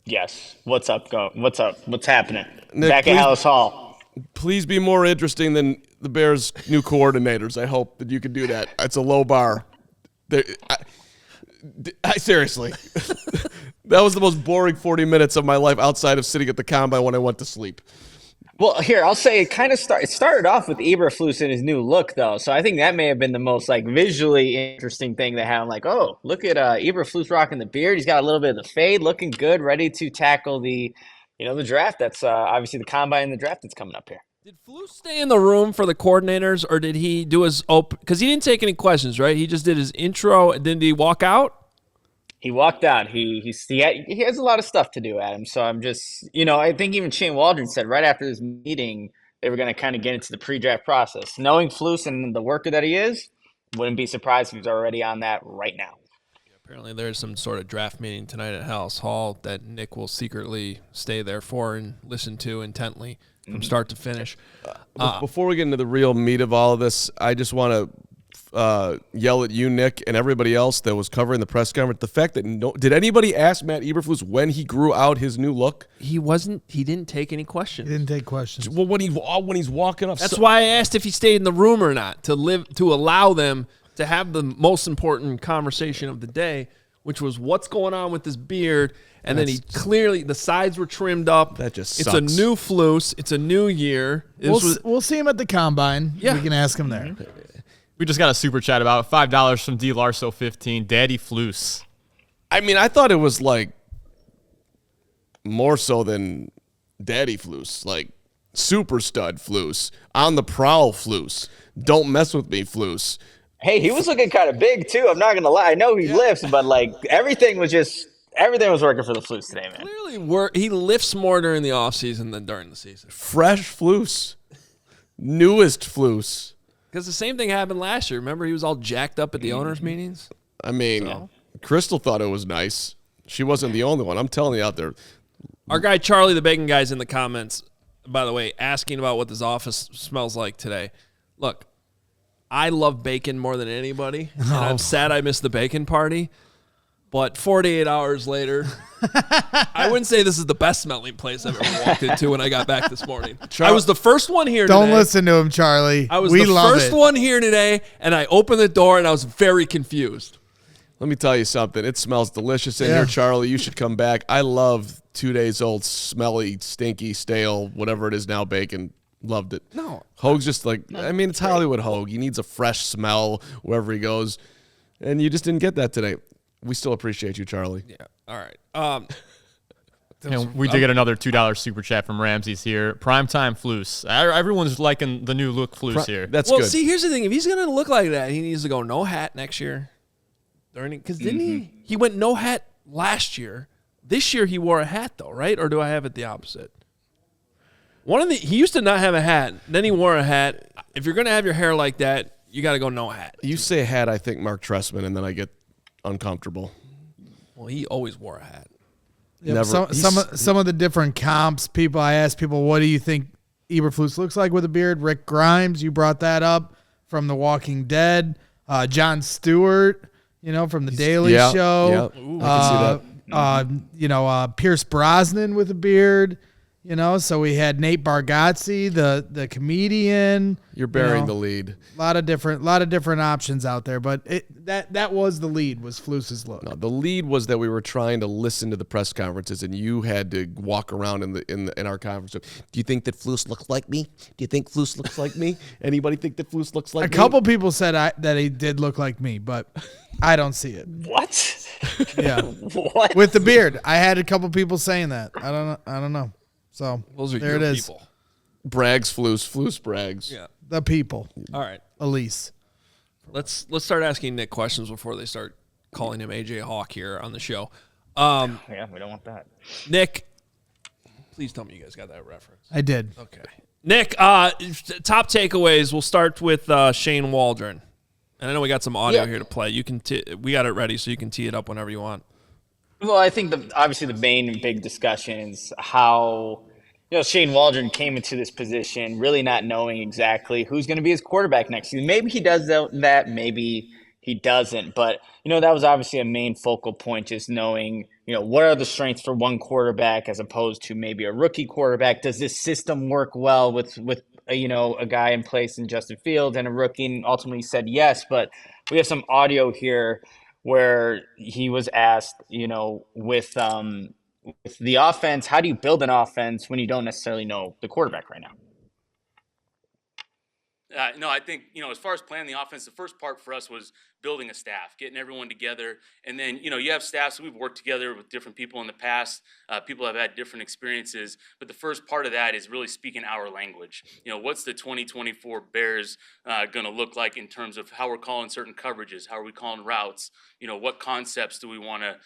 Yes. What's up? What's up? What's happening? Nick, Back at Halas Hall. Please be more interesting than the Bears' new coordinators. I hope that you can do that. It's a low bar. I seriously, that was the most boring 40 minutes of my life outside of sitting at the combine when I went to sleep. Well, here, I'll say it started off with Eberflus in his new look, though. So I think that may have been the most visually interesting thing they had. I'm like, oh, look at Eberflus rocking the beard. He's got a little bit of the fade, looking good, ready to tackle the draft. That's obviously the combine and the draft that's coming up here. Did Flus stay in the room for the coordinators, or did he do his open? Because he didn't take any questions, right? He just did his intro, and then did he walk out? He walked out. He has a lot of stuff to do, Adam. So I'm just, I think even Shane Waldron said right after this meeting they were going to kind of get into the pre-draft process. Knowing Flus and the worker that he is, wouldn't be surprised if he's already on that right now. Apparently there's some sort of draft meeting tonight at Halas Hall that Nick will secretly stay there for and listen to intently from start to finish. Before we get into the real meat of all of this, I just want to yell at you, Nick, and everybody else that was covering the press conference. The fact that did anybody ask Matt Eberflus when he grew out his new look? He didn't take any questions. He didn't take questions. Well, when he's walking up, that's why I asked if he stayed in the room or not to allow them to have the most important conversation of the day, which was what's going on with this beard. And then he clearly, the sides were trimmed up. That just sucks. It's a new Flus. It's a new year. We'll see him at the combine. Yeah. We can ask him there. We just got a super chat about $5 from D. Larso 15. Daddy Flus. I mean, I thought it was more so than Daddy Flus, super stud Flus, on the prowl Flus, don't mess with me Flus. Hey, he was looking kind of big too. I'm not gonna lie. I know he lifts, but everything was working for the Flus today, man. Clearly, he lifts more during the offseason than during the season. Fresh Flus, newest Flus. Because the same thing happened last year. Remember, he was all jacked up at the owners' meetings? I mean, Crystal thought it was nice. She wasn't the only one. I'm telling you out there. Our guy, Charlie the Bacon Guy's in the comments, by the way, asking about what this office smells like today. Look, I love bacon more than anybody, and I'm sad I missed the bacon party. But 48 hours later, I wouldn't say this is the best smelling place I've ever walked into when I got back this morning. I was the first one here today. Don't listen to him, Charlie. I was the first one here today, and I opened the door, and I was very confused. Let me tell you something. It smells delicious in here, Charlie. You should come back. I love 2 days old, smelly, stinky, stale, whatever it is now, bacon. Loved it. No. Hoag's just it's Hollywood Hoag. He needs a fresh smell wherever he goes, and you just didn't get that today. We still appreciate you, Charlie. Yeah. All right. And we did get another $2 super chat from Ramsey's here. Primetime Flus. Everyone's liking the new look Flus here. That's good. Well, see, here's the thing. If he's going to look like that, he needs to go no hat next year. Because didn't he? He went no hat last year. This year he wore a hat, though, right? Or do I have it the opposite? He used to not have a hat. Then he wore a hat. If you're going to have your hair like that, you got to go no hat. You say hat, I think Mark Trestman, and then I get uncomfortable. Well, he always wore a hat. Yep, some of the different comps, I asked people, what do you think Eberflus looks like with a beard? Rick Grimes, you brought that up from The Walking Dead. Jon Stewart, from The Daily Show. Yeah, I can see that. Pierce Brosnan with a beard. So we had Nate Bargatze, the comedian. You're burying the lead. A lot of different options out there, but that was the lead, was Flus's look. No, the lead was that we were trying to listen to the press conferences, and you had to walk around in our conference. Do you think that Flus looks like me? Do you think Flus looks like me? Anybody think that Flus looks like me? A couple people said that he did look like me, but I don't see it. What? Yeah. What? With the beard, I had a couple people saying that. I don't know. So those are there your it is. people. Braggs, Flus Braggs. Yeah. The people. All right. Elise. Let's start asking Nick questions before they start calling him AJ Hawk here on the show. Yeah, we don't want that. Nick, please tell me you guys got that reference. I did. Okay. Nick, top takeaways. We'll start with Shane Waldron. And I know we got some audio here to play. You can we got it ready, so you can tee it up whenever you want. Well, I think obviously the main and big discussion is how Shane Waldron came into this position really not knowing exactly who's going to be his quarterback next season. Maybe he does that, maybe he doesn't. But, that was obviously a main focal point, just knowing what are the strengths for one quarterback as opposed to maybe a rookie quarterback? Does this system work well with a guy in place in Justin Fields and a rookie? And ultimately said yes, but we have some audio here where he was asked, with the offense, how do you build an offense when you don't necessarily know the quarterback right now? No, I think, as far as planning the offense, the first part for us was building a staff, getting everyone together. And then, you have staffs. We've worked together with different people in the past. People have had different experiences. But the first part of that is really speaking our language. What's the 2024 Bears going to look like in terms of how we're calling certain coverages? How are we calling routes? What concepts do we want to,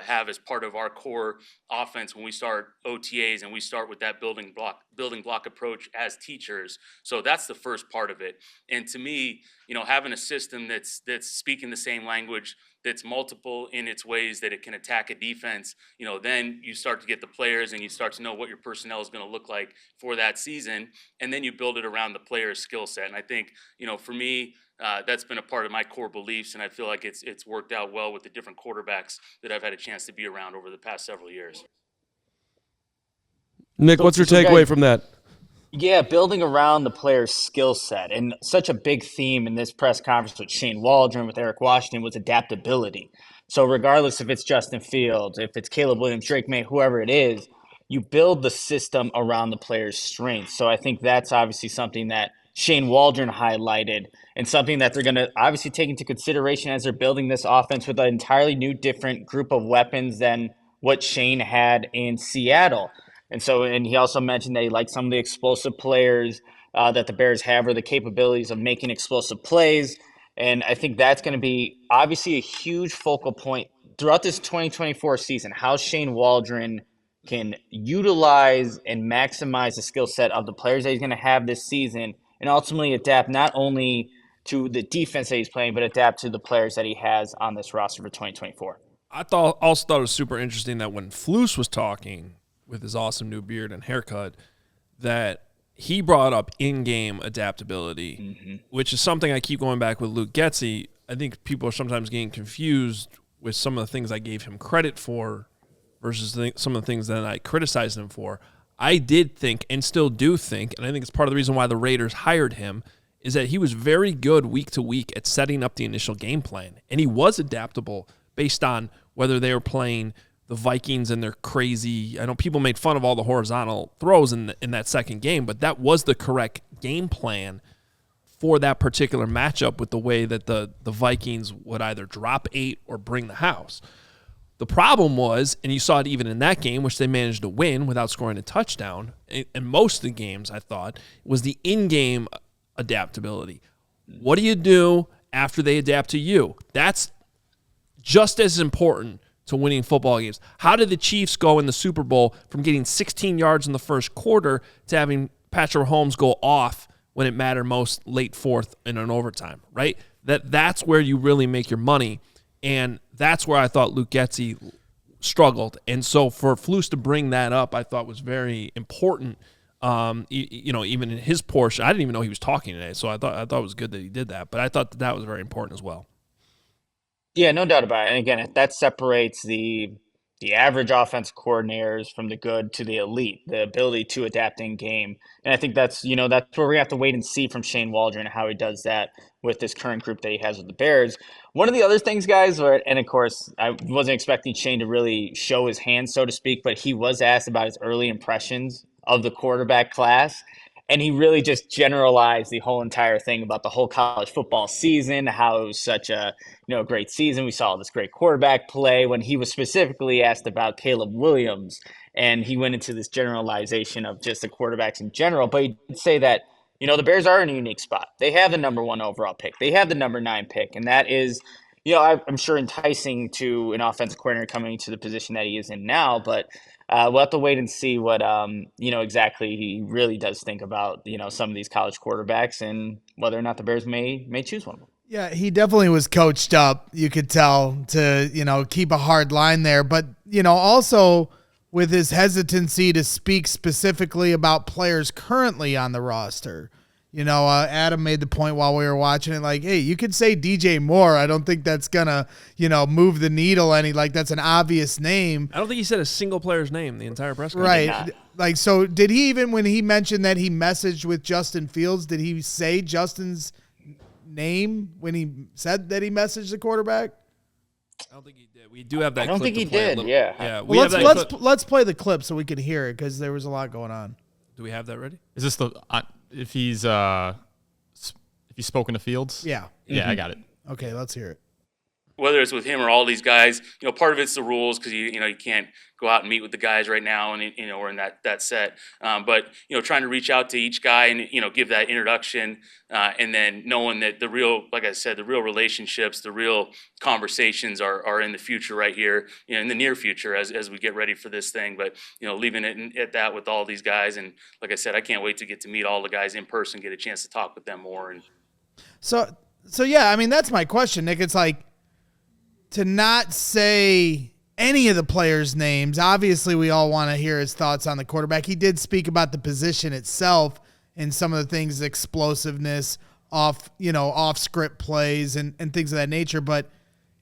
have as part of our core offense when we start OTAs and we start with that building block approach as teachers. So that's the first part of it. And to me, having a system that's speaking the same language, that's multiple in its ways that it can attack a defense, then you start to get the players and you start to know what your personnel is going to look like for that season. And then you build it around the player's skill set. And I think, for me, that's been a part of my core beliefs, and I feel like it's worked out well with the different quarterbacks that I've had a chance to be around over the past several years. Nick, what's your takeaway from that? Yeah, building around the player's skill set. And such a big theme in this press conference with Shane Waldron, with Eric Washington, was adaptability. So regardless if it's Justin Fields, if it's Caleb Williams, Drake May, whoever it is, you build the system around the player's strengths. So I think that's obviously something that Shane Waldron highlighted and something that they're going to obviously take into consideration as they're building this offense with an entirely new, different group of weapons than what Shane had in Seattle. And he also mentioned that he liked some of the explosive players that the Bears have, or the capabilities of making explosive plays. And I think that's going to be obviously a huge focal point throughout this 2024 season, how Shane Waldron can utilize and maximize the skill set of the players that he's going to have this season, and ultimately adapt not only to the defense that he's playing, but adapt to the players that he has on this roster for 2024. I also thought it was super interesting that when Flus was talking with his awesome new beard and haircut, that he brought up in-game adaptability, which is something I keep going back with Luke Getsy. I think people are sometimes getting confused with some of the things I gave him credit for versus some of the things that I criticized him for. I did think, and still do think, and I think it's part of the reason why the Raiders hired him, is that he was very good week to week at setting up the initial game plan. And he was adaptable based on whether they were playing the Vikings and their crazy, I know people made fun of all the horizontal throws in that second game, but that was the correct game plan for that particular matchup with the way that the Vikings would either drop 8 or bring the house. The problem was, and you saw it even in that game, which they managed to win without scoring a touchdown, and most of the games, I thought, was the in-game adaptability. What do you do after they adapt to you? That's just as important to winning football games. How did the Chiefs go in the Super Bowl from getting 16 yards in the first quarter to having Patrick Mahomes go off when it mattered most, late fourth in an overtime, right? That's where you really make your money, and that's where I thought Luke Getsy struggled. And so for Flus to bring that up, I thought was very important. Even in his portion, I didn't even know he was talking today, so I thought it was good that he did that. But I thought that was very important as well. Yeah, no doubt about it. And again, that separates the average offensive coordinators from the good to the elite, the ability to adapt in game. And I think that's where we have to wait and see from Shane Waldron how he does that with this current group that he has with the Bears. One of the other things, guys, and of course, I wasn't expecting Shane to really show his hand, so to speak, but he was asked about his early impressions of the quarterback class. And he really just generalized the whole entire thing about the whole college football season, how it was such a great season. We saw this great quarterback play, when he was specifically asked about Caleb Williams. And he went into this generalization of just the quarterbacks in general. But he did say that, the Bears are in a unique spot. They have the number 1 overall pick. They have the number 9 pick. And that is, I'm sure enticing to an offensive coordinator coming to the position that he is in now. But we'll have to wait and see what, exactly he really does think about, some of these college quarterbacks and whether or not the Bears may choose one of them. Yeah, he definitely was coached up, you could tell, to, keep a hard line there. But, also with his hesitancy to speak specifically about players currently on the roster, Adam made the point while we were watching it, like, hey, you could say DJ Moore. I don't think that's gonna, move the needle any. Like, that's an obvious name. I don't think he said a single player's name the entire press conference. Right. Like, so did he even, when he mentioned that he messaged with Justin Fields, did he say Justin's name when he said that he messaged the quarterback? I don't think he did. We do have that. I don't clip think to he play a did. little- Yeah. Yeah. Well, let's play the clip so we can hear it because there was a lot going on. Do we have that ready? Is this if he's spoken to Fields? Yeah. Yeah, I got it. Okay, let's hear it. Whether it's with him or all these guys, part of it's the rules because you can't go out and meet with the guys right now, and we're in that set. But trying to reach out to each guy and give that introduction, and then knowing that the real, like I said, the real relationships, the real conversations are in the future right here, in the near future as we get ready for this thing. But leaving it at that with all these guys, and like I said, I can't wait to get to meet all the guys in person, get a chance to talk with them more. And so yeah, I mean that's my question, Nick. It's like, to not say any of the players' names, obviously we all want to hear his thoughts on the quarterback. He did speak about the position itself and some of the things, explosiveness, off script plays and things of that nature. But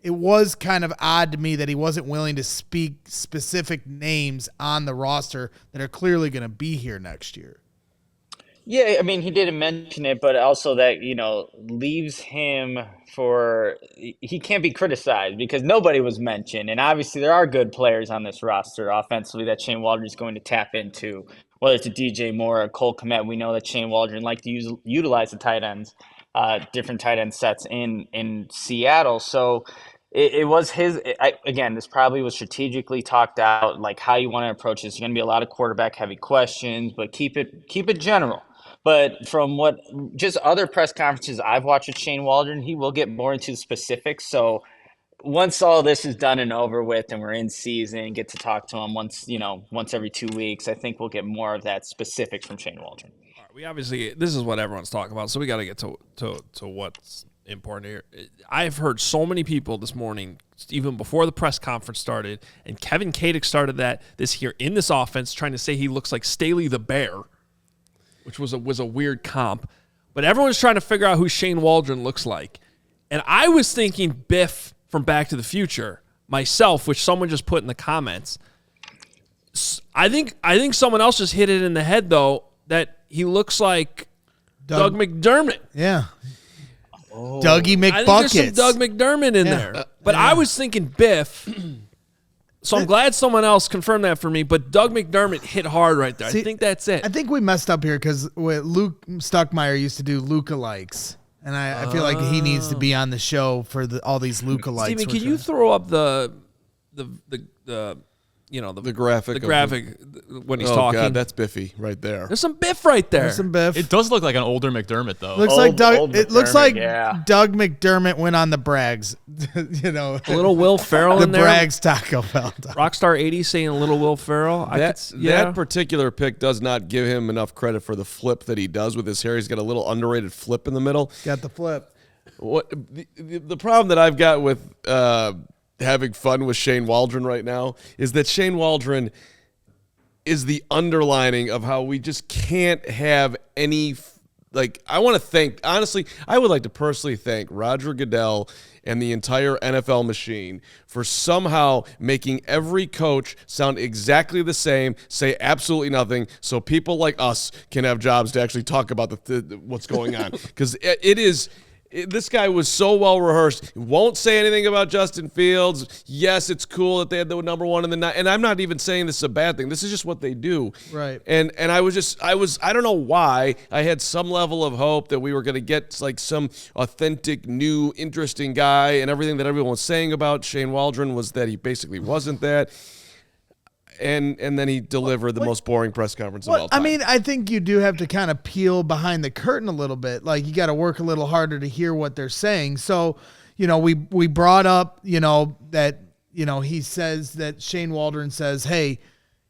it was kind of odd to me that he wasn't willing to speak specific names on the roster that are clearly going to be here next year. Yeah, I mean, he didn't mention it, but also that, leaves him he can't be criticized because nobody was mentioned. And obviously there are good players on this roster offensively that Shane Waldron is going to tap into, whether it's a DJ Moore or Cole Kmet. We know that Shane Waldron liked to utilize the tight ends, different tight end sets in Seattle. So it was again, this probably was strategically talked out, like how you want to approach this. There's going to be a lot of quarterback heavy questions, but keep it general. But from what just other press conferences I've watched with Shane Waldron, he will get more into specifics. So once all this is done and over with and we're in season, get to talk to him once every 2 weeks, I think we'll get more of that specifics from Shane Waldron. All right, we obviously, this is what everyone's talking about, so we got to get to what's important here. I've heard so many people this morning, even before the press conference started, and Kevin Kadick started this here in this offense, trying to say he looks like Staley the Bear, which was a weird comp. But everyone's trying to figure out who Shane Waldron looks like. And I was thinking Biff from Back to the Future myself, which someone just put in the comments. I think someone else just hit it in the head, though, that he looks like Doug McDermott. Yeah. Oh. Dougie McBuckets. I think there's some Doug McDermott in there. But I was thinking Biff. So I'm glad someone else confirmed that for me, but Doug McDermott hit hard right there. I think that's it. I think we messed up here because Luke Stuckmeyer used to do lookalikes, and I feel like he needs to be on the show for all these lookalikes. Steven, can you throw up the graphic? The graphic when he's oh talking. God, that's Biffy right there. There's some Biff right there. There's some Biff. It does look like an older McDermott, though. Looks like Doug. Old It looks like McDermott, Doug McDermott went on the Brags. A little Will Ferrell the in there. Brags Taco Bell. Rockstar 80 saying a little Will Ferrell. That particular pick does not give him enough credit for the flip that he does with his hair. He's got a little underrated flip in the middle. Got the flip. What the problem that I've got with having fun with Shane Waldron right now is that Shane Waldron is the underlining of how we just can't have any. I want to thank, honestly, I would like to personally thank Roger Goodell and the entire NFL machine for somehow making every coach sound exactly the same, say absolutely nothing, so people like us can have jobs to actually talk about what's going on. Because this guy was so well rehearsed. He won't say anything about Justin Fields. Yes, it's cool that they had the number one in the night. And I'm not even saying this is a bad thing. This is just what they do. Right. And I don't know why I had some level of hope that we were going to get some authentic, new, interesting guy, and everything that everyone was saying about Shane Waldron was that he basically wasn't that. And then he delivered the most boring press conference of all time. I mean, I think you do have to kind of peel behind the curtain a little bit. You got to work a little harder to hear what they're saying. So, we brought up, that, he says that Shane Waldron says, hey,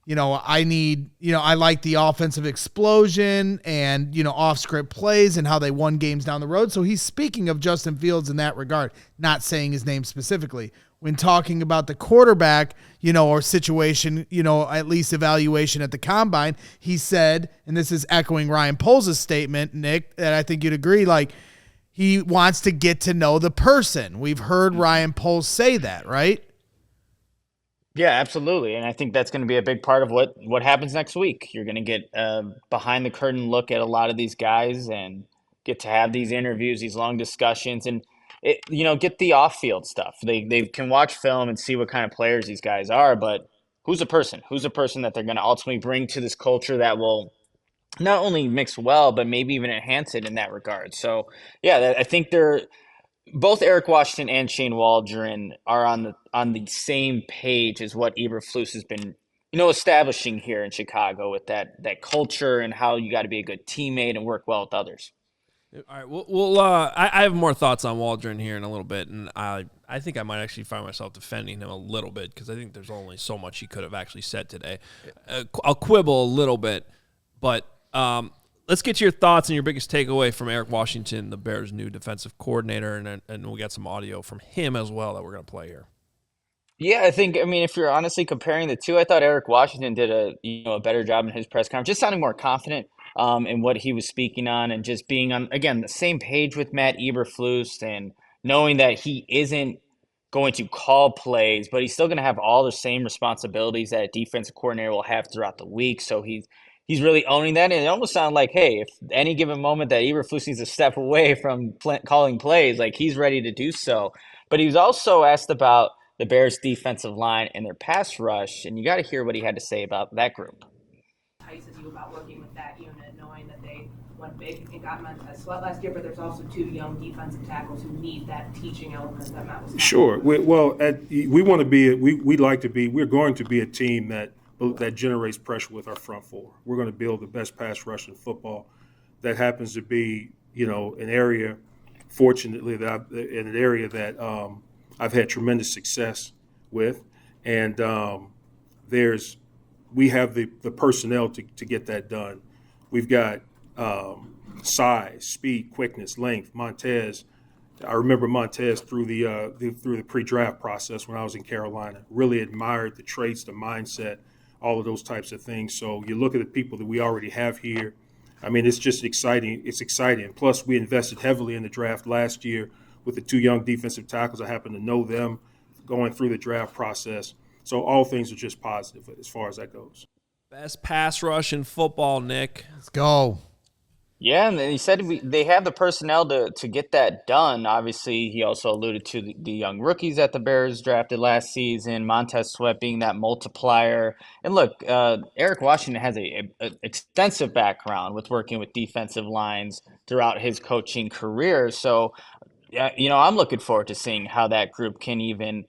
I like the offensive explosion and, off-script plays and how they won games down the road. So he's speaking of Justin Fields in that regard, not saying his name specifically. when talking about the quarterback, or situation, at least evaluation at the combine, he said, and this is echoing Ryan Poles' statement, Nick, that I think you'd agree, like, he wants to get to know the person. We've heard Ryan Poles say that, right? Yeah, absolutely. And I think that's going to be a big part of what happens next week. You're going to get a behind the curtain look at a lot of these guys and get to have these interviews, these long discussions, and get the off field stuff. They can watch film and see what kind of players these guys are, but who's a person? Who's a person that they're going to ultimately bring to this culture that will not only mix well, but maybe even enhance it in that regard. So yeah, I think they're both Eric Washington and Shane Waldron are on the same page as what Eberflus has been, establishing here in Chicago with that culture and how you got to be a good teammate and work well with others. All right. Well, I have more thoughts on Waldron here in a little bit, and I think I might actually find myself defending him a little bit because I think there's only so much he could have actually said today. I'll quibble a little bit, but let's get your thoughts and your biggest takeaway from Eric Washington, the Bears' new defensive coordinator, and we'll get some audio from him as well that we're going to play here. Yeah, if you're honestly comparing the two, I thought Eric Washington did a better job in his press conference, just sounding more confident in what he was speaking on and just being on, again, the same page with Matt Eberflus and knowing that he isn't going to call plays, but he's still going to have all the same responsibilities that a defensive coordinator will have throughout the week. So he's really owning that. And it almost sounded like, hey, if any given moment that Eberflus needs to step away from calling plays, like he's ready to do so. But he was also asked about the Bears' defensive line and their pass rush, and you got to hear what he had to say about that group. Entices you about working with that unit, knowing that they went big and got Montez Sweat last year, but there's also two young defensive tackles who need that teaching element that Matt was talking Sure. about. We want to be. We'd like to be. We're going to be a team that generates pressure with our front four. We're going to build the best pass rush in football. That happens to be, an area, fortunately, in an area that I've had tremendous success with, and we have the personnel to get that done. We've got size, speed, quickness, length. Montez, I remember Montez through the pre-draft process when I was in Carolina. Really admired the traits, the mindset, all of those types of things. So you look at the people that we already have here. It's just exciting. It's exciting. Plus, we invested heavily in the draft last year with the two young defensive tackles. I happen to know them going through the draft process. So all things are just positive as far as that goes. Best pass rush in football, Nick. Let's go. Yeah, and he said they have the personnel to get that done. Obviously, he also alluded to the young rookies that the Bears drafted last season, Montez Sweat being that multiplier. And look, Eric Washington has a extensive background with working with defensive lines throughout his coaching career. So, yeah, I'm looking forward to seeing how that group can even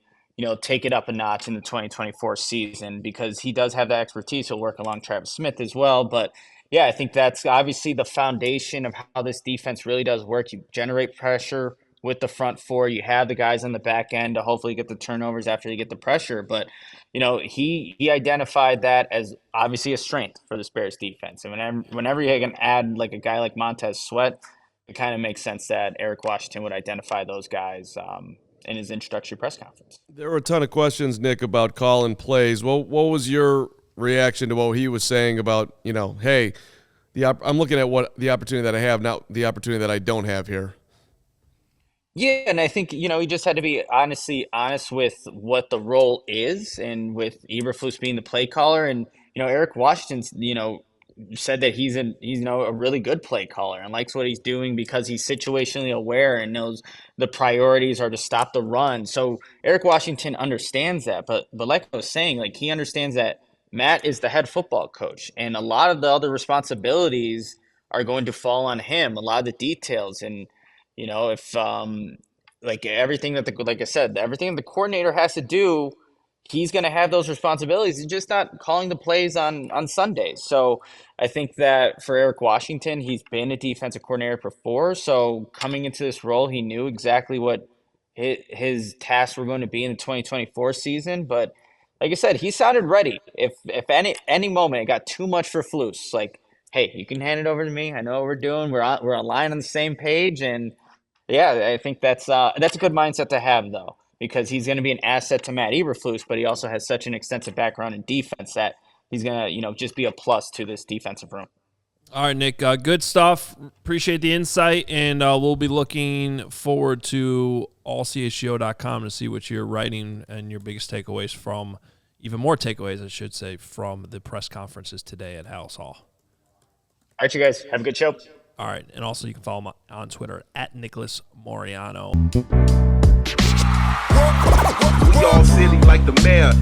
take it up a notch in the 2024 season because he does have that expertise. He'll work along Travis Smith as well. But yeah, I think that's obviously the foundation of how this defense really does work. You generate pressure with the front four. You have the guys on the back end to hopefully get the turnovers after you get the pressure. But, he identified that as obviously a strength for the Bears defense. And whenever you can add like a guy like Montez Sweat, it kind of makes sense that Eric Washington would identify those guys in his introductory press conference. There were a ton of questions, Nick, about calling plays. Well, what was your reaction to what he was saying about, hey, I'm looking at what the opportunity that I have, not the opportunity that I don't have here? Yeah, and I think, he just had to be honest with what the role is and with Eberflus being the play caller. And, Eric Washington's, said that he's a really good play caller and likes what he's doing because he's situationally aware and knows the priorities are to stop the run. So Eric Washington understands that, but like I was saying, like he understands that Matt is the head football coach and a lot of the other responsibilities are going to fall on him, a lot of the details. And, if like everything like I said, everything the coordinator has to do, he's going to have those responsibilities. He's just not calling the plays on Sundays. So I think that for Eric Washington, he's been a defensive coordinator before. So coming into this role, he knew exactly what his tasks were going to be in the 2024 season. But like I said, he sounded ready. If any moment it got too much for Flus, like, hey, you can hand it over to me. I know what we're doing. We're aligned on the same page. And yeah, I think that's a good mindset to have, though. because he's going to be an asset to Matt Eberflus, but he also has such an extensive background in defense that he's going to, just be a plus to this defensive room. All right, Nick, good stuff. Appreciate the insight, and we'll be looking forward to allchgo.com to see what you're writing and your biggest takeaways from, even more takeaways, I should say, from the press conferences today at Halas Hall. All right, you guys, have a good show. All right, and also you can follow him on Twitter at Nicholas Moreano. We all silly like the mayor.